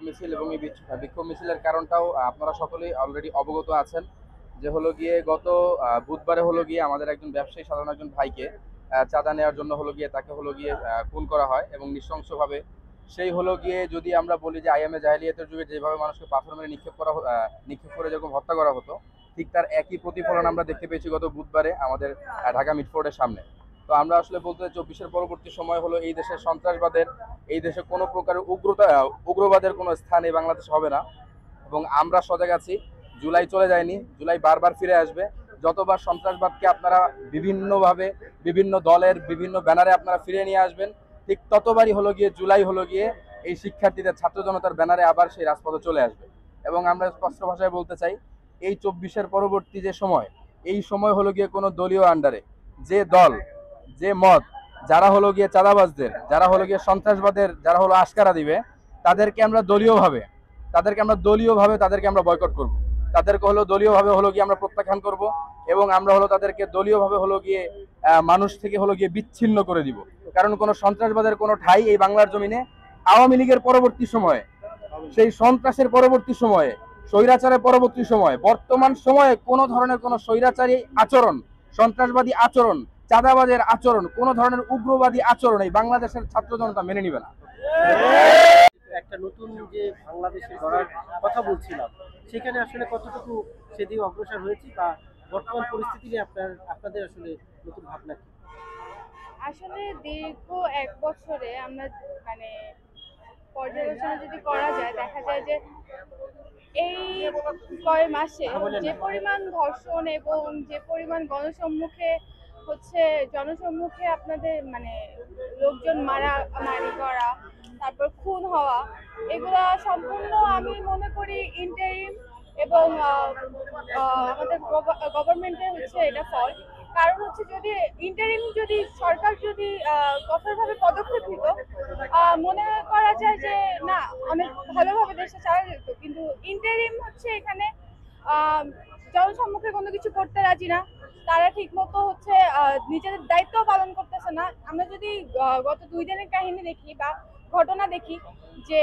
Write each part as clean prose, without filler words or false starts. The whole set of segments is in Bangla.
মিছিল এবং এই বিক্ষোভ মিছিলের কারণটাও আপনারা সকলেই অলরেডি অবগত আছেন। যে হলো গিয়ে গত বুধবারে হলো গিয়ে আমাদের একজন ব্যবসায়ী সাধারণ একজন ভাইকে চাঁদা নেওয়ার জন্য হলো গিয়ে তাকে হলো গিয়ে খুন করা হয় এবং নৃশংসভাবে। সেই হলো গিয়ে যদি আমরা বলি যে আইএমএ জাহেলিয়াতের যুগে যেভাবে মানুষকে পাথর মেরে নিক্ষেপ করে যেরকম হত্যা করা হতো, ঠিক তার একই প্রতিফলন আমরা দেখতে পেয়েছি গত বুধবারে আমাদের ঢাকা মিটফোর্ডের সামনে। তো আমরা আসলে বলতে চাই 24-এর পরবর্তী সময় হলো এই দেশের সন্ত্রাসবাদের, এই দেশে কোনো প্রকারের উগ্রবাদের কোনো স্থান এই বাংলাদেশে হবে না। এবং আমরা সজাগ আছি। জুলাই চলে যায়নি, জুলাই বারবার ফিরে আসবে। যতবার সন্ত্রাসবাদকে আপনারা বিভিন্নভাবে বিভিন্ন দলের বিভিন্ন ব্যানারে আপনারা ফিরিয়ে নিয়ে আসবেন, ঠিক ততবারই হলো গিয়ে জুলাই হলো গিয়ে এই শিক্ষার্থীদের ছাত্র জনতার ব্যানারে আবার সেই রাজপথে চলে আসবে। এবং আমরা স্পষ্ট ভাষায় বলতে চাই, এই 24-এর পরবর্তী যে সময়, এই সময় হলো গিয়ে কোনো দলীয় আন্ডারে যে দল, যে মত, যারা হলো গিয়ে চাঁদাবাজদের, যারা হলো গিয়ে সন্ত্রাসবাদের, যারা হলো আশকারা দিবে, তাদেরকে আমরা দলীয়ভাবে তাদেরকে আমরা বয়কট করব। তাদেরকে হলো দলীয়ভাবে হলো গিয়ে আমরা প্রত্যাখ্যান করব এবং আমরা হলো তাদেরকে দলীয়ভাবে হলো গিয়ে মানুষ থেকে হলো গিয়ে বিচ্ছিন্ন করে দিব। কারণ কোনো সন্ত্রাসবাদের কোনো ঠাঁই এই বাংলার জমিনে আওয়ামী লীগের পরবর্তী সময়ে, সেই সন্ত্রাসের পরবর্তী সময়ে, স্বৈরাচারের পরবর্তী সময়ে, বর্তমান সময়ে কোনো ধরনের কোনো স্বৈরাচারী আচরণ, সন্ত্রাসবাদী আচরণ, চাঁদাবাজের আচরণ, কোনো ধরনের উগ্রবাদী আচরণ এই বাংলাদেশের ছাত্র জনতা মেনে নিবে না। একটা নতুন যে বাংলাদেশে গড়ার কথা বলছিলাম, সেখানে আসলে কতটুকু সেদিকে অগ্রসর হয়েছি বা বর্তমান পরিস্থিতি নিয়ে আপনাদের আসলে নতুন ভাবনা কি? আসলে দীর্ঘ 1 বছরে আমরা মানে পর্যালোচনা যদি করা যায়, দেখা যায় যে এই কয় মাসে যে পরিমাণ ধর্ষণ এবং যে পরিমাণ জনসম্মুখে আপনাদের মানে লোকজন মারামারি করা, তারপর খুন হওয়া, এগুলা সম্পূর্ণ আমি মনে করি ইন্টারিম এবং আমাদের গভর্নমেন্টের এটা ফল্ট। কারণ যদি ইন্টারিম যদি সরকার যদি কঠোরভাবে পদক্ষেপ নিত, মনে করা যায় যে না, অনেক ভালোভাবে দেশটা চালা যেত। কিন্তু ইন্টারিম এখানে জনসম্মুখে কোনো কিছু করতে রাজি না। তারা ঠিক মতো নিজেদের দায়িত্ব পালন করতেছে না। আমরা যদি গত 2 দিনের কাহিনী দেখি বা ঘটনা দেখি, যে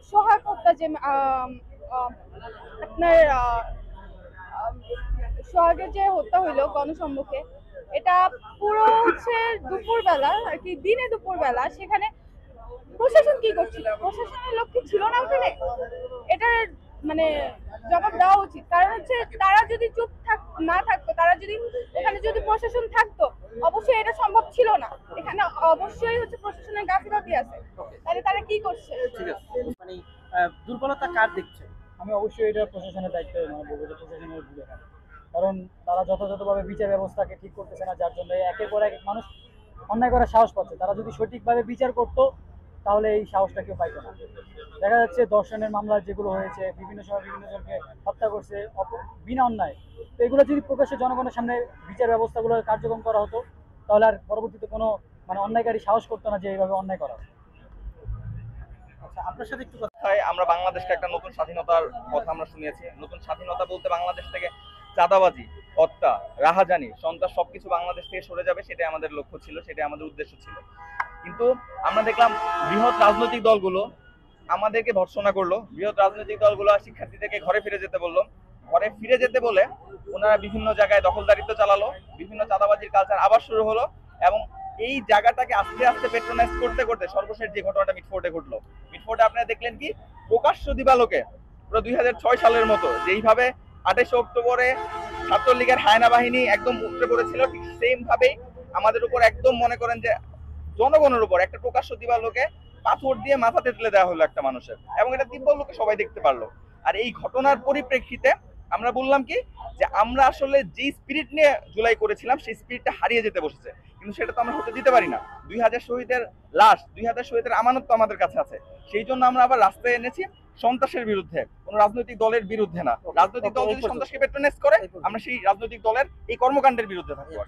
সোহাগ হত্যা, যে আপনার সোহাগের যে হত্যা হইলো গণসম্মুখে, এটা পুরো দুপুরবেলা আর কি, দিনে দুপুরবেলা। সেখানে প্রশাসন কি করছিল? প্রশাসনের লোক কি ছিল না ওখানে? এটার মানে জবাব দেওয়া উচিত। কারণ তারা যদি চুপ না থাকতো, তারা যদি এখানে যদি প্রশাসন থাকতো, অবশ্যই এটা সম্ভব ছিল না। এখানে অবশ্যই প্রশাসনের গাফিলতি আছে। তাহলে তারা কি করছে? ঠিক আছে, মানে দুর্বলতা কার দেখছে? আমি অবশ্যই এটা প্রশাসনের দায়িত্ব বলবো যে প্রশাসনের ভুল এখানে। কারণ তারা যথাযথভাবে বিচার ব্যবস্থাকে ঠিক করতেছে না, যার জন্য একের পর এক মানুষ অন্যায় করার সাহস পাচ্ছে। তারা যদি সঠিকভাবে বিচার করতো, তাহলে এই সাহসটা কেউ পাইতো না। দেখা যাচ্ছে ধর্ষণের মামলা যেগুলো হয়েছে, বিভিন্ন সময় বিভিন্ন জনকে হত্যা করছে বিনা অন্যায়। তো এগুলো যদি প্রকাশ্যে জনগণের সামনে বিচার ব্যবস্থাগুলো কার্যক্রম করা হতো, তাহলে আর পরবর্তীতে কোনো অন্যায়কারী সাহস করতো না যে এইভাবে অন্যায় করা। আচ্ছা, আপনার সাথে একটু আমরা বাংলাদেশকে একটা নতুন স্বাধীনতার কথা আমরা শুনিয়েছি। নতুন স্বাধীনতা বলতে বাংলাদেশ থেকে চাঁদাবাজি, হত্যা, রাহাজানি, সন্ত্রাস সবকিছু বাংলাদেশ থেকে সরে যাবে, সেটাই আমাদের লক্ষ্য ছিল, সেটাই আমাদের উদ্দেশ্য ছিল। কিন্তু আমরা দেখলাম বৃহৎ রাজনৈতিক দলগুলো আমাদেরকে ভর্ৎসনা করলো। বৃহৎ রাজনৈতিক দলগুলো শিক্ষার্থীদেরকে ঘরে ফিরে যেতে বললো। ঘরে ফিরে যেতে বলে ওনারা বিভিন্ন জায়গায় দখলদারিত্ব চালালো, বিভিন্ন চাঁদাবাজির কালচার আবার শুরু হলো। এবং এই জায়গাটাকে আস্তে আস্তে পেট্রোনাইজ করতে করতে সর্বশেষ যে ঘটনাটা মিটফোর্ডে ঘটলো, মিটফোর্ডে আপনারা দেখলেন কি প্রকাশ্য দিবালোকে পুরো 2006 সালের মতো যেইভাবে 28 অক্টোবরে ছাত্রলীগের হায়না বাহিনী একদম উঠে পড়েছিল, ঠিক সেম ভাবেই আমাদের উপর একদম মনে করেন যে জনগণের উপর একটা প্রকাশ্য দিবালোকে পাথর দিয়ে মাথা তেতলে দেওয়া হলো একটা মানুষের, এবং এটা দিব্য লোকে সবাই দেখতে পারলো। আর এই ঘটনার পরিপ্রেক্ষিতে আমরা বললাম কি যে আমরা আসলে যে স্পিরিট নিয়ে জুলাই করেছিলাম, সেই স্পিরিটটা হারিয়ে যেতে বসেছে। কিন্তু সেটা তো আমরা হতে দিতে পারি না। 2000 শহীদের লাশ, 2000 শহীদের আমানত তো আমাদের কাছে আছে। সেই জন্য আমরা আবার রাস্তায় এনেছি সন্ত্রাসের বিরুদ্ধে, কোন রাজনৈতিক দলের বিরুদ্ধে না। রাজনৈতিক দল যদি সন্ত্রাসকে পেট্রোনাইজ করে, আমরা সেই রাজনৈতিক দলের এই কর্মকাণ্ডের বিরুদ্ধে থাকবো।